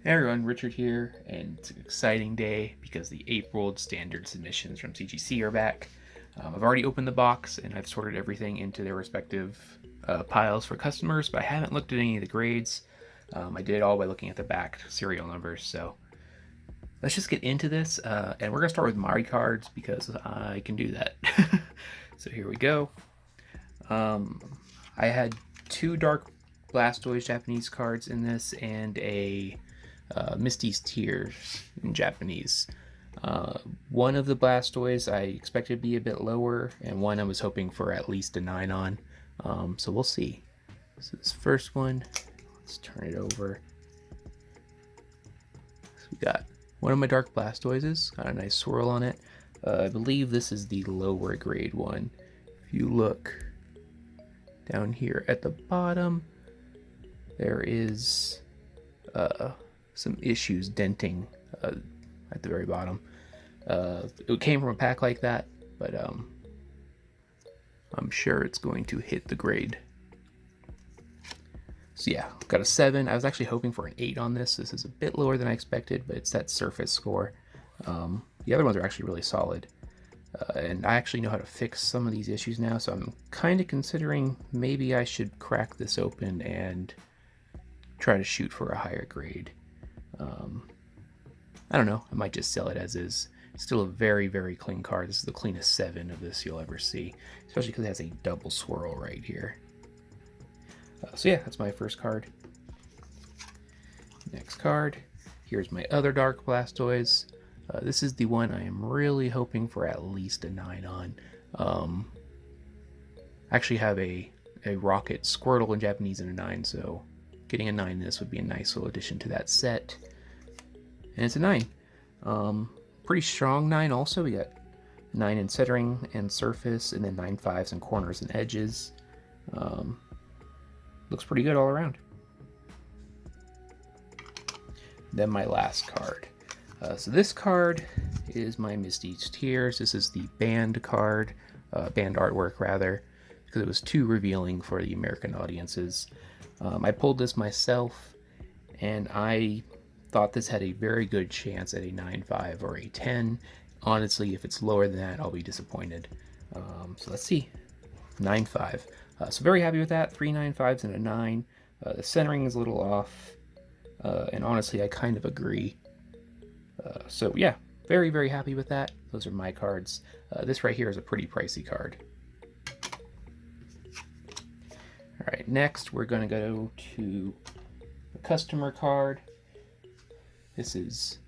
Hey everyone, Richard here, and it's an exciting day because the April standard submissions from CGC are back. I've already opened the box and I've sorted everything into their respective piles for customers, but I haven't looked at any of the grades. I did it all by looking at the back serial numbers, so let's just get into this, and we're going to start with my cards because I can do that. So here we go. I had two Dark Blastoise Japanese cards in this and a Misty's Tears in Japanese. One of the Blastoise I expected to be a bit lower, and one I was hoping for at least a 9 on. So we'll see. So this first one, let's turn it over. So we got one of my Dark Blastoises, got a nice swirl on it. I believe this is the lower grade one. If you look down here at the bottom, there is some issues denting at the very bottom. It came from a pack like that, but I'm sure it's going to hit the grade. So yeah, got a 7. I was actually hoping for an 8 on this. This is a bit lower than I expected, but it's that surface score. The other ones are actually really solid. And I actually know how to fix some of these issues now, so I'm kind of considering maybe I should crack this open and try to shoot for a higher grade. I don't know, I might just sell it as is. It's still a very, very clean card. This is the cleanest 7 of this you'll ever see, especially because it has a double swirl right here. So yeah, that's my first card. Next card, here's my other Dark Blastoise. This is the one I am really hoping for at least a 9 on. I actually have a Rocket Squirtle in Japanese and a 9, so getting a 9 in this would be a nice little addition to that set. And it's a 9. Pretty strong 9 also. We got 9 in centering and surface, and then 9 5s in corners and edges. Looks pretty good all around. Then my last card. So this card is my Misty's Tears. This is the banned card, banned artwork rather, because it was too revealing for the American audiences. I pulled this myself, and I thought this had a very good chance at a 9.5 or a 10. Honestly, if it's lower than that, I'll be disappointed. So let's see. 9.5. So very happy with that. 3 9.5s and a 9. The centering is a little off, and honestly, I kind of agree. So yeah, very, very happy with that. Those are my cards. This right here is a pretty pricey card. All right, next we're going to go to the customer card. This is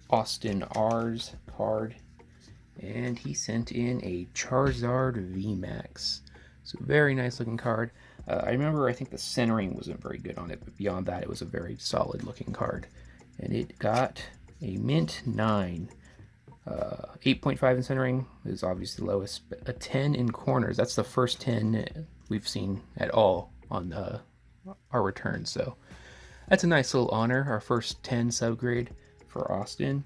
Austin R's card, and he sent in a Charizard V-Max. So very nice looking card. I remember I think the centering wasn't very good on it, but beyond that it was a very solid looking card. And it got a mint 9. 8.5 in centering is obviously the lowest, but a 10 in corners. That's the first 10 we've seen at all on our return. So that's a nice little honor, our first 10 subgrade for Austin.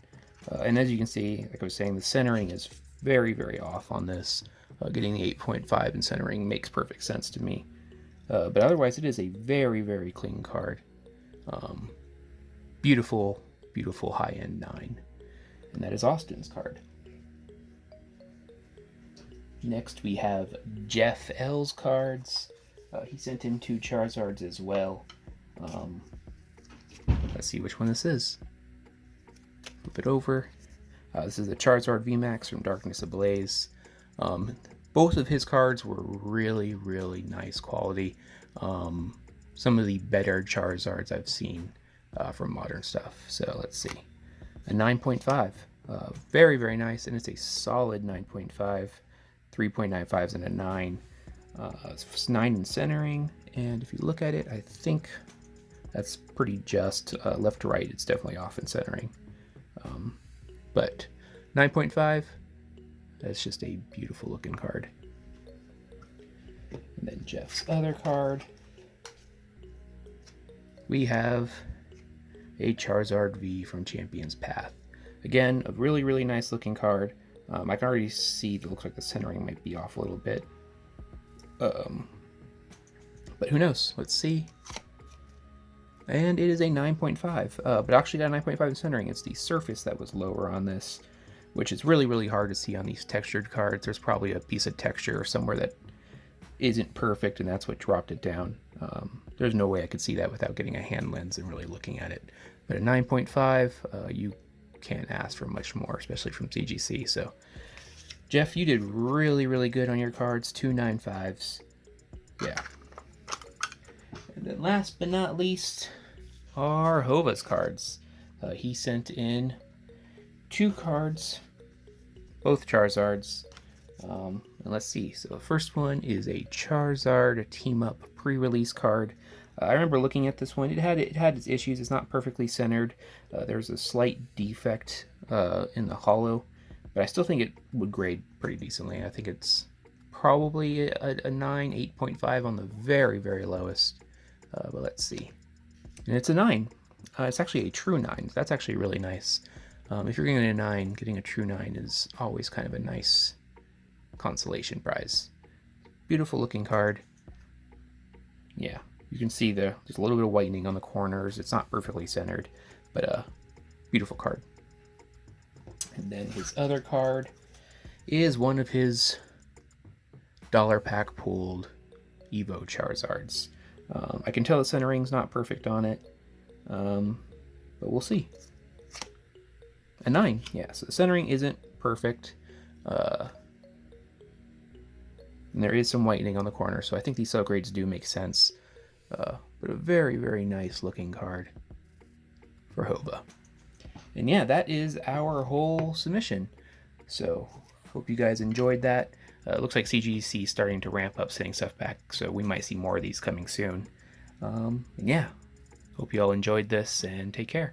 And as you can see, like I was saying, the centering is very, very off on this. Getting the 8.5 in centering makes perfect sense to me. But otherwise, it is a very, very clean card. Beautiful, beautiful high-end 9. And that is Austin's card. Next, we have Jeff L's cards. He sent in 2 Charizards as well. Let's see which one this is. Flip it over. This is the Charizard V-Max from Darkness Ablaze. Both of his cards were really, really nice quality. Some of the better Charizards I've seen from modern stuff. So let's see. A 9.5. Very, very nice, and it's a solid 9.5. 3.95s and a 9. It's 9 in centering, and if you look at it, I think that's pretty just. Left to right, it's definitely off in centering. But 9.5, that's just a beautiful looking card. And then Jeff's other card, we have a Charizard V from Champion's Path. Again, a really, really nice looking card. I can already see it looks like the centering might be off a little bit. But who knows? Let's see. And it is a 9.5, but actually got a 9.5 in centering. It's the surface that was lower on this, which is really, really hard to see on these textured cards. There's probably a piece of texture somewhere that isn't perfect, and that's what dropped it down. There's no way I could see that without getting a hand lens and really looking at it. But a 9.5, you can't ask for much more, especially from CGC. So, Jeff, you did really, really good on your cards. 2 9.5s. Yeah. And then last but not least are Hova's cards. He sent in 2 cards, both Charizards. And let's see. So the first one is a Charizard Team Up pre-release card. I remember looking at this one. It had its issues. It's not perfectly centered. There's a slight defect in the hollow, but I still think it would grade pretty decently. I think it's probably a 9, 8.5 on the very, very lowest. But let's see. And it's a 9. It's actually a true 9. That's actually really nice. If you're getting a 9, getting a true 9 is always kind of a nice consolation prize. Beautiful looking card. Yeah, you can see there's a little bit of whitening on the corners. It's not perfectly centered, but a beautiful card. And then his other card is one of his dollar pack pooled Evo Charizards. I can tell the centering's not perfect on it, but we'll see. A 9, yeah, so the centering isn't perfect. And there is some whitening on the corner, so I think these subgrades do make sense. But a very, very nice looking card for Hova. And yeah, that is our whole submission. So, hope you guys enjoyed that. It looks like CGC is starting to ramp up sending stuff back, so we might see more of these coming soon. And yeah, hope you all enjoyed this, and take care.